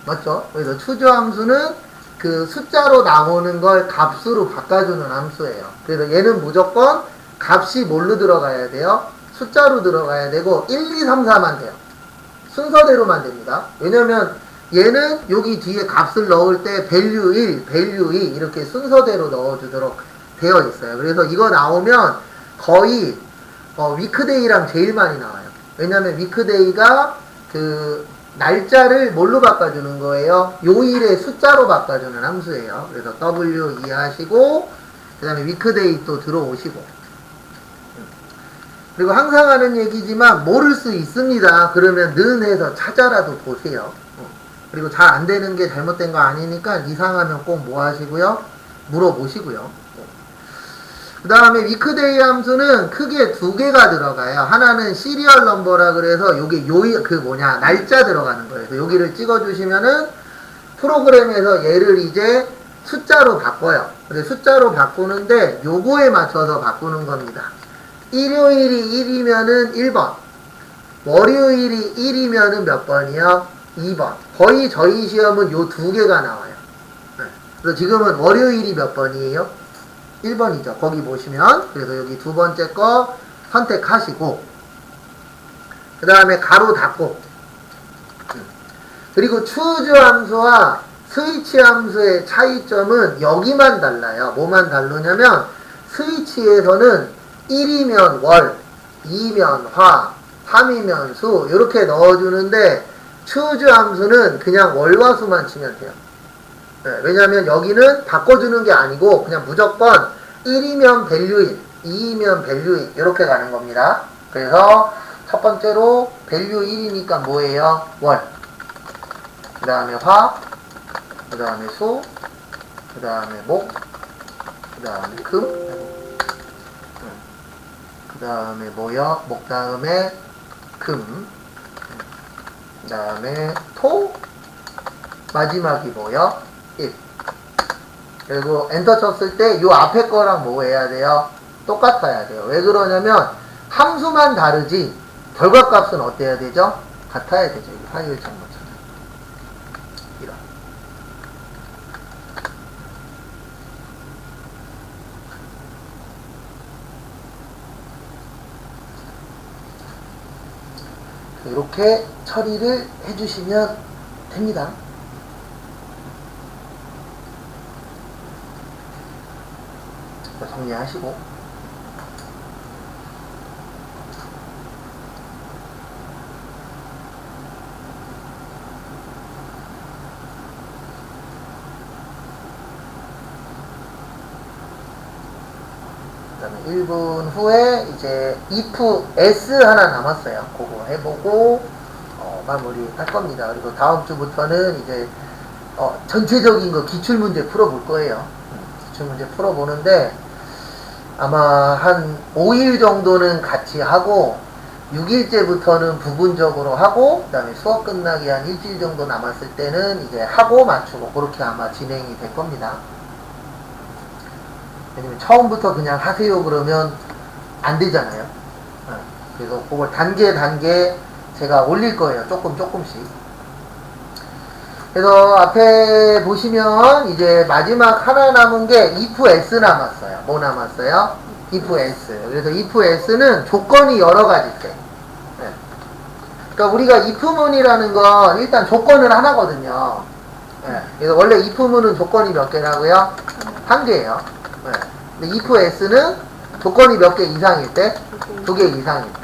맞죠? 그래서 추저함수는 그 숫자로 나오는 걸 값으로 바꿔주는 함수예요. 그래서 얘는 무조건 값이 뭘로 들어가야 돼요? 숫자로 들어가야 되고 1, 2, 3, 4만 돼요. 순서대로만 됩니다. 왜냐면 얘는 여기 뒤에 값을 넣을 때 value 1, value 2 이렇게 순서대로 넣어주도록 되어 있어요. 그래서 이거 나오면 거의 위크데이랑 제일 많이 나와요. 왜냐면 위크데이가 그 날짜를 뭘로 바꿔주는 거예요? 요일의 숫자로 바꿔주는 함수예요. 그래서 W 이해하시고 그 다음에 위크데이 또 들어오시고 그리고 항상 하는 얘기지만 모를 수 있습니다. 그러면 는 해서 찾아라도 보세요. 그리고 잘 안 되는 게 잘못된 거 아니니까 이상하면 꼭 뭐 하시고요? 물어보시고요. 그 다음에 위크데이 함수는 크게 두 개가 들어가요. 하나는 시리얼 넘버라 그래서 요게 날짜 들어가는 거예요. 그래서 여기를 찍어주시면은 프로그램에서 얘를 이제 숫자로 바꿔요. 근데 숫자로 바꾸는데 요거에 맞춰서 바꾸는 겁니다. 일요일이 1이면은 1번. 월요일이 1이면은 몇 번이요? 2번. 거의 저희 시험은 요 두 개가 나와요. 그래서 지금은 월요일이 몇 번이에요? 1번이죠. 거기 보시면. 그래서 여기 두 번째 거 선택하시고 그 다음에 가로 닫고 그리고 choose 함수와 스위치 함수의 차이점은 여기만 달라요. 뭐만 다르냐면 스위치에서는 1이면 월, 2면 화, 3이면 수 이렇게 넣어주는데 choose 함수는 그냥 월화 수만 치면 돼요. 네, 왜냐면 여기는 바꿔주는 게 아니고 그냥 무조건 1이면 value 1, 2이면 value 2 이렇게 가는 겁니다. 그래서 첫 번째로 value 1이니까 뭐예요? 월. 그 다음에 화, 그 다음에 수, 그 다음에 목, 그 다음에 금, 그 다음에 뭐요? 목 다음에 금, 그 다음에 토, 마지막이 뭐요? 1. 그리고 엔터 쳤을 때 요 앞에 거랑 뭐 해야 돼요? 똑같아야 돼요. 왜 그러냐면 함수만 다르지 결과값은 어때야 되죠? 같아야 되죠. 파일 정보처럼. 이런. 이렇게 처리를 해주시면 됩니다. 정리하시고 그 다음에 1분 후에 이제 if s 하나 남았어요. 그거 해보고 마무리 할 겁니다. 그리고 다음 주부터는 이제 전체적인 거 기출문제 풀어볼 거예요. 기출문제 풀어보는데 아마 한 5일 정도는 같이 하고 6일째부터는 부분적으로 하고 그 다음에 수업 끝나기 한 일주일 정도 남았을 때는 이제 하고 맞추고 그렇게 아마 진행이 될 겁니다. 왜냐면 처음부터 그냥 하세요 그러면 안 되잖아요. 그래서 그걸 단계 제가 올릴 거예요. 조금씩. 그래서 앞에 보시면 이제 마지막 하나 남은 게 if s 남았어요. 뭐 남았어요? if s. 그래서 if s는 조건이 여러 가지 있어요. 네. 그러니까 우리가 if문이라는 건 일단 조건은 하나거든요. 네. 그래서 원래 if문은 조건이 몇 개라고요? 한 개예요. 네. 근데 if s는 조건이 몇 개 이상일 때? 2개 이상일 때.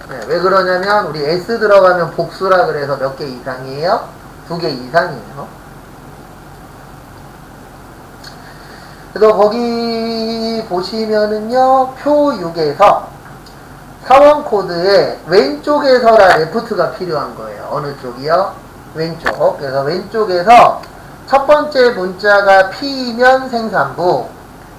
네. 왜 그러냐면 우리 s 들어가면 복수라 그래서 몇 개 이상이에요? 2개 이상이에요. 그래서 거기 보시면은요, 표 6에서 사원 코드에 왼쪽에서라 레프트가 필요한 거예요. 어느 쪽이요? 왼쪽. 그래서 왼쪽에서 첫 번째 문자가 P이면 생산부,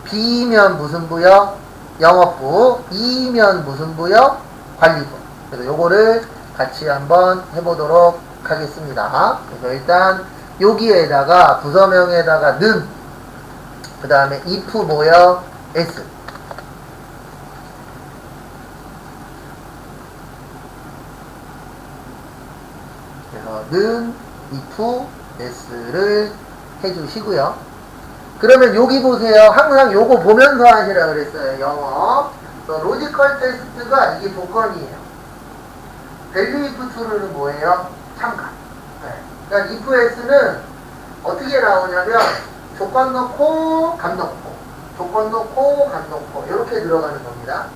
B이면 무슨 부요? 영업부, E이면 무슨 부요? 관리부. 그래서 요거를 같이 한번 해보도록 하겠습니다. 그래서 일단 여기에다가 부서명에다가 는, 그 다음에 if 뭐요? s. 그래서 는 if s를 해주시고요. 그러면 여기 보세요. 항상 요거 보면서 하시라 그랬어요. 영어. 로지컬 테스트가 이게 조건이에요. 밸류 if true는 뭐예요? 참가. 네. 그러니까 if s는 어떻게 나오냐면 조건 넣고 감 넣고 조건 넣고 감 넣고 이렇게 들어가는 겁니다.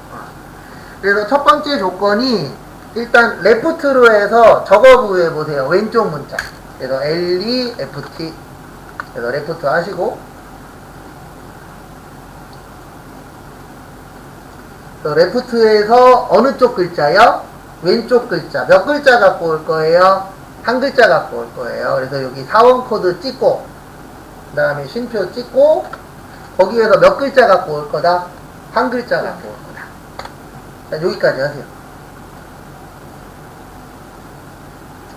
그래서 첫 번째 조건이 일단 레프트로 해서 저거 구해보세요. 왼쪽 문자. 그래서 LEFT. 그래서 레프트 하시고, 레프트에서 어느 쪽 글자요? 왼쪽 글자. 몇 글자 갖고 올 거예요? 한 글자 갖고 올 거예요. 그래서 여기 사원 코드 찍고, 그 다음에 쉼표 찍고, 거기에서 몇 글자 갖고 올 거다? 한 글자 갖고 올 거다. 자, 여기까지 하세요.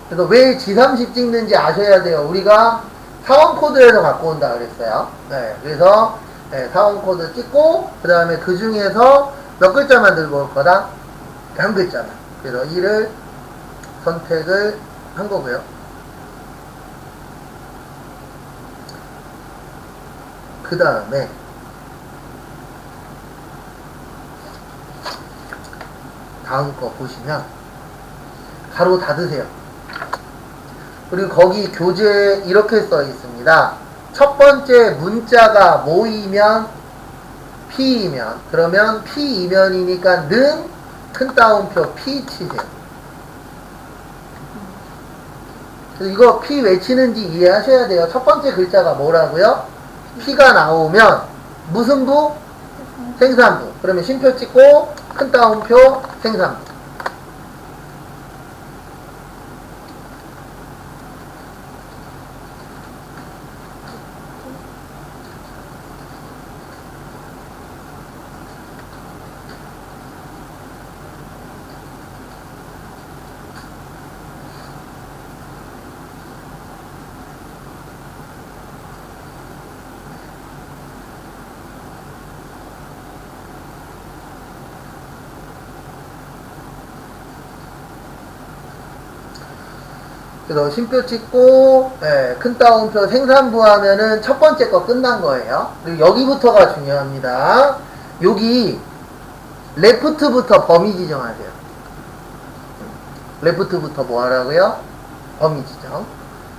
그래서 왜 G30 찍는지 아셔야 돼요. 우리가 사원 코드에서 갖고 온다 그랬어요. 네, 그래서 네, 사원 코드 찍고 그 다음에 그 중에서 몇 글자만 들고 올 거다? 한 글자만. 그래서 이를 선택을 한 거고요. 그 다음에 다음 거 보시면 가로 닫으세요. 그리고 거기 교재에 이렇게 써 있습니다. 첫 번째 문자가 뭐이면 P이면, 그러면 P이면이니까 는 큰 따옴표 P 치세요. 그래서 이거 P 왜 치는지 이해하셔야 돼요. 첫 번째 글자가 뭐라고요? P가 나오면 무슨 부? 생산부. 그러면 쉼표 찍고 큰 따옴표 생산부. 그래서 쉼표 찍고 큰 따옴표 생산부 하면은 첫 번째 거 끝난 거예요. 그리고 여기부터가 중요합니다. 여기 레프트부터 범위 지정하세요. 레프트부터 뭐 하라고요? 범위 지정.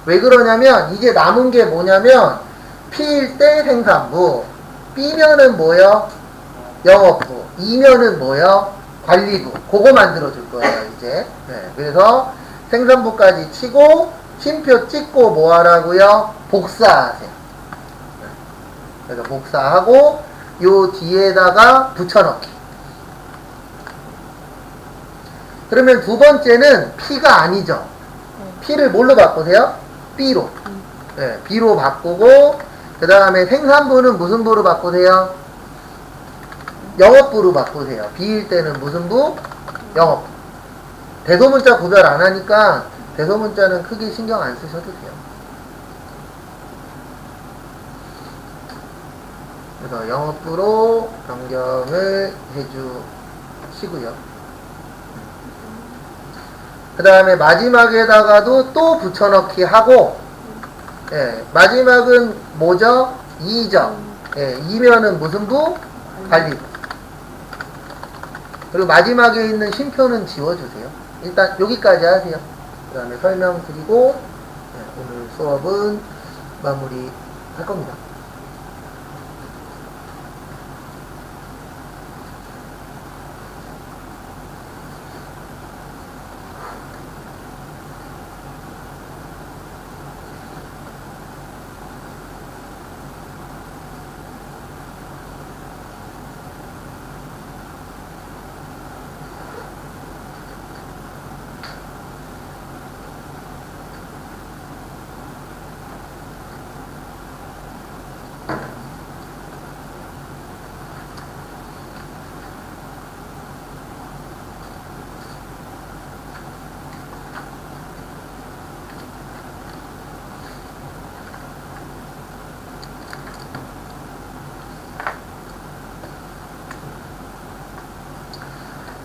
왜 그러냐면 이제 남은 게 뭐냐면 P일 때 생산부, B면은 뭐요? 영업부, E면은 뭐요? 관리부. 그거 만들어 줄 거예요 이제. 네, 그래서 생산부까지 치고 쉼표 찍고 뭐 하라고요? 복사하세요. 그래서 복사하고 요 뒤에다가 붙여넣기. 그러면 두 번째는 P가 아니죠. P를 뭘로 바꾸세요? B로. 네, B로 바꾸고 그 다음에 생산부는 무슨 부로 바꾸세요? 영업부로 바꾸세요. B일 때는 무슨 부? 영업부. 대소문자 구별 안 하니까 대소문자는 크게 신경 안 쓰셔도 돼요. 그래서 영업부로 변경을 해주시고요. 그 다음에 마지막에다가도 또 붙여넣기 하고, 예, 마지막은 뭐죠? 2죠. 예, 2면은 무슨 부? 관리부. 그리고 마지막에 있는 쉼표는 지워주세요. 일단 여기까지 하세요. 그 다음에 설명드리고 오늘 수업은 마무리 할 겁니다.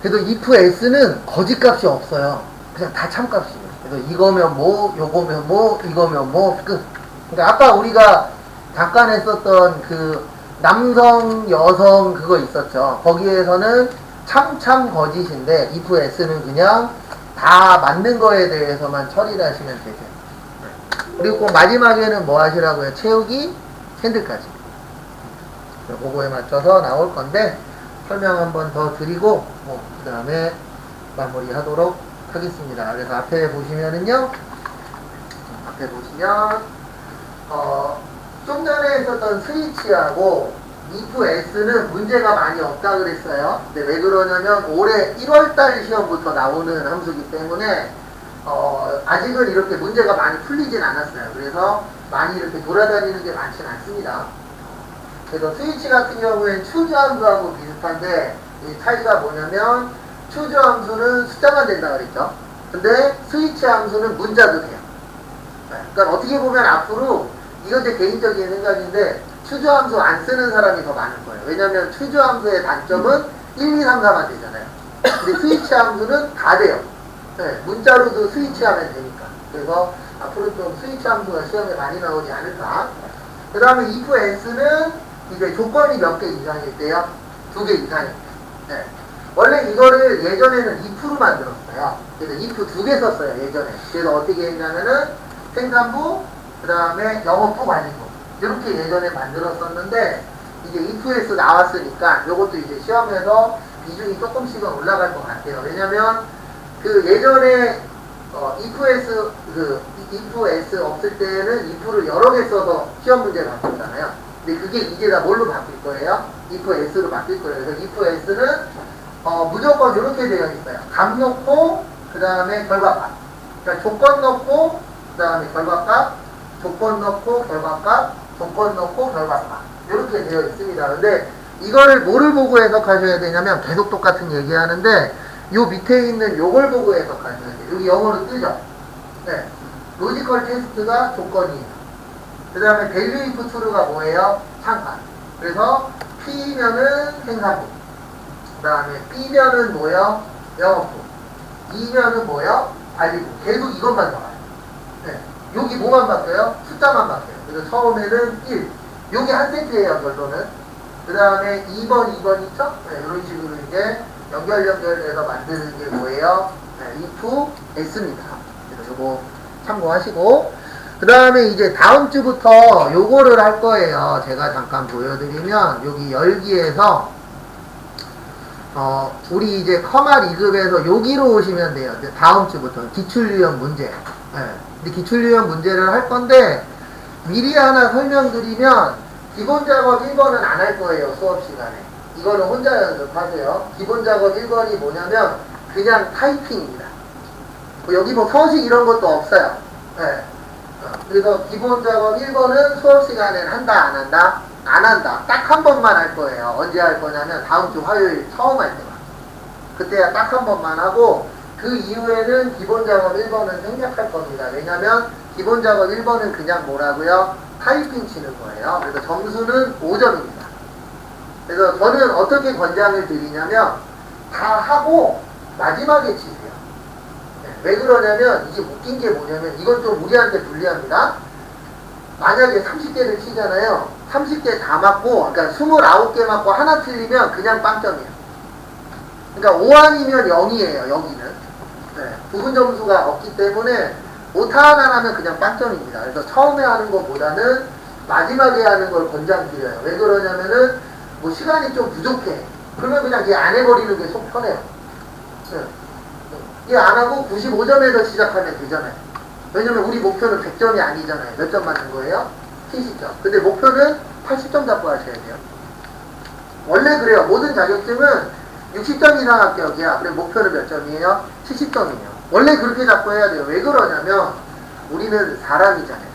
그래도 if s는 거짓값이 없어요. 그냥 다 참값이에요. 그래서 이거면 뭐, 요거면 뭐, 이거면 뭐, 끝. 그러니까 아까 우리가 잠깐 했었던 그 남성, 여성 그거 있었죠. 거기에서는 참 거짓인데 if s는 그냥 다 맞는 거에 대해서만 처리를 하시면 되세요. 그리고 마지막에는 뭐 하시라고요? 채우기, 캔들까지. 그거에 맞춰서 나올 건데 설명 한번 더 드리고 그 다음에 마무리 하도록 하겠습니다. 그래서 앞에 보시면은요, 앞에 보시면 좀 전에 했었던 스위치하고 if s는 문제가 많이 없다 그랬어요. 근데 왜 그러냐면 올해 1월달 시험부터 나오는 함수이기 때문에 아직은 이렇게 문제가 많이 풀리진 않았어요. 그래서 많이 이렇게 돌아다니는 게 많지는 않습니다. 그래서 스위치 같은 경우에는 추주 함수하고 비슷한데 이 차이가 뭐냐면 추주 함수는 숫자만 된다 그랬죠. 근데 스위치 함수는 문자도 돼요. 그러니까 어떻게 보면 앞으로 이건 제 개인적인 생각인데 추주 함수 안 쓰는 사람이 더 많을 거예요. 왜냐면 추주 함수의 단점은 1, 2, 3, 4만 되잖아요. 근데 스위치 함수는 다 돼요. 네, 문자로도 스위치하면 되니까. 그래서 앞으로 좀 스위치 함수가 시험에 많이 나오지 않을까. 그 다음에 if s는 이제 조건이 몇 개 이상일 때요? 2개 이상일 때. 네. 원래 이거를 예전에는 if로 만들었어요. 그래서 if 2개 썼어요, 예전에. 그래서 어떻게 했냐면은 생산부, 그 다음에 영업부, 관리부. 이렇게 예전에 만들었었는데, 이제 if s 나왔으니까 이것도 이제 시험에서 비중이 조금씩은 올라갈 것 같아요. 왜냐면 그 예전에 if s 없을 때는 if를 여러 개 써서 시험 문제를 바꿨잖아요. 근데 그게 이제 다 뭘로 바뀔 거예요? if s로 바뀔 거예요. 그래서 if s는 무조건 이렇게 되어 있어요. 값 넣고 그 다음에 결과값. 그러니까 조건 넣고 그 다음에 결과값, 조건 넣고 결과값, 조건 넣고 결과값. 이렇게 되어 있습니다. 근데 이거를 뭐를 보고 해석하셔야 되냐면 계속 똑같은 얘기하는데 요 밑에 있는 요걸 보고 해석하셔야 돼요. 여기 영어로 뜨죠? 네. 로지컬 테스트가 조건이에요. 그 다음에 value if true가 뭐예요? 상관. 그래서 P면은 생산부. 그 다음에 B면은 뭐예요? 영업부. E면은 뭐예요? 관리부. 계속 이것만 나와요. 네. 여기 뭐만 바뀌어요? 숫자만 바뀌어요. 그래서 처음에는 1. 여기 한 세트예요, 결론은. 그 다음에 2번, 2번 있죠? 네, 이런 식으로 이제 연결해서 만드는 게 뭐예요? 네, if s입니다. 그래서 요거 참고하시고, 그 다음에 이제 다음 주부터 요거를 할 거예요. 제가 잠깐 보여드리면, 여기 열기에서, 우리 이제 커마 리급에서 여기로 오시면 돼요. 다음 주부터. 기출유형 문제. 네. 근데 기출유형 문제를 할 건데, 미리 하나 설명드리면, 기본 작업 1번은 안 할 거예요, 수업 시간에. 이거는 혼자 연습하세요. 기본 작업 1번이 뭐냐면, 그냥 타이핑입니다. 여기 뭐 서식 이런 것도 없어요. 네. 그래서 기본 작업 1번은 수업 시간엔 한다, 안 한다? 안 한다. 딱 한 번만 할 거예요. 언제 할 거냐면, 다음 주 화요일 처음 할 때만. 그때야 딱 한 번만 하고, 그 이후에는 기본 작업 1번은 생략할 겁니다. 왜냐면, 기본 작업 1번은 그냥 뭐라고요? 타이핑 치는 거예요. 그래서 점수는 5점입니다. 그래서 저는 어떻게 권장을 드리냐면 다 하고 마지막에 치세요. 네, 왜 그러냐면 이게 웃긴 게 뭐냐면 이건 좀 우리한테 불리합니다. 만약에 30개를 치잖아요. 30개 다 맞고 그러니까 29개 맞고 하나 틀리면 그냥 빵점이에요. 그러니까 5안이면 0이에요. 여기는. 네, 부분 점수가 없기 때문에 오타 하나 하면 그냥 빵점입니다. 그래서 처음에 하는 것보다는 마지막에 하는 걸 권장드려요. 왜 그러냐면은 뭐 시간이 좀 부족해. 그러면 그냥 걔 안 해버리는 게 속 편해요. 얘 안 하고 95점에서 시작하면 되잖아요. 왜냐면 우리 목표는 100점이 아니잖아요. 몇 점 맞는 거예요? 70점. 근데 목표는 80점 잡고 하셔야 돼요. 원래 그래요. 모든 자격증은 60점 이상 합격이야. 그럼 목표는 몇 점이에요? 70점이에요. 원래 그렇게 잡고 해야 돼요. 왜 그러냐면 우리는 사람이잖아요.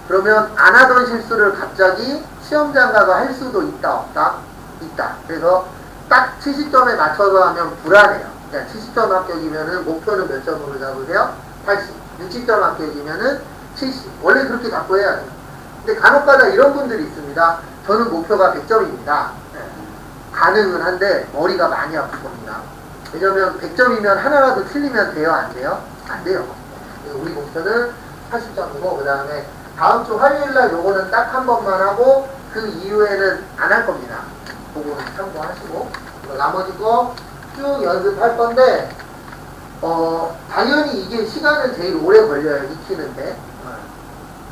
그러면 안 하던 실수를 갑자기 시험장 가서 할 수도 있다 없다? 있다. 그래서 딱 70점에 맞춰서 하면 불안해요. 그러니까 70점 합격이면은 목표는 몇 점으로 잡으세요? 80. 60점 합격이면은 70. 원래 그렇게 잡고 해야 돼요. 근데 간혹가다 이런 분들이 있습니다. 저는 목표가 100점입니다. 네. 가능은 한데 머리가 많이 아플 겁니다. 왜냐면 100점이면 하나라도 틀리면 돼요? 안 돼요? 안 돼요. 우리 목표는 80점이고 그 다음에 다음 주 화요일날 요거는 딱 한 번만 하고 그 이후에는 안 할 겁니다. 그거는 참고하시고 나머지 거 쭉 연습할 건데 당연히 이게 시간은 제일 오래 걸려요. 익히는데.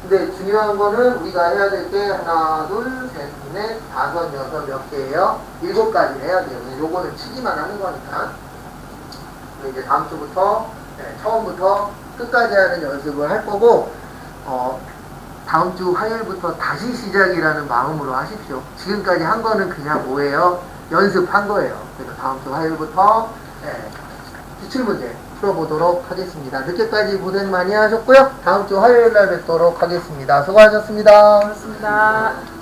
근데 중요한 거는 우리가 해야 될 게 하나, 둘, 셋, 넷, 다섯, 여섯 몇 개예요? 7가지 해야 돼요. 요거는 치기만 하는 거니까. 이제 다음 주부터 처음부터 끝까지 하는 연습을 할 거고 다음 주 화요일부터 다시 시작이라는 마음으로 하십시오. 지금까지 한 거는 그냥 뭐예요? 연습한 거예요. 그래서 다음 주 화요일부터 기출문제 풀어보도록 하겠습니다. 늦게까지 고생 많이 하셨고요. 다음 주 화요일 날 뵙도록 하겠습니다. 수고하셨습니다. 고맙습니다.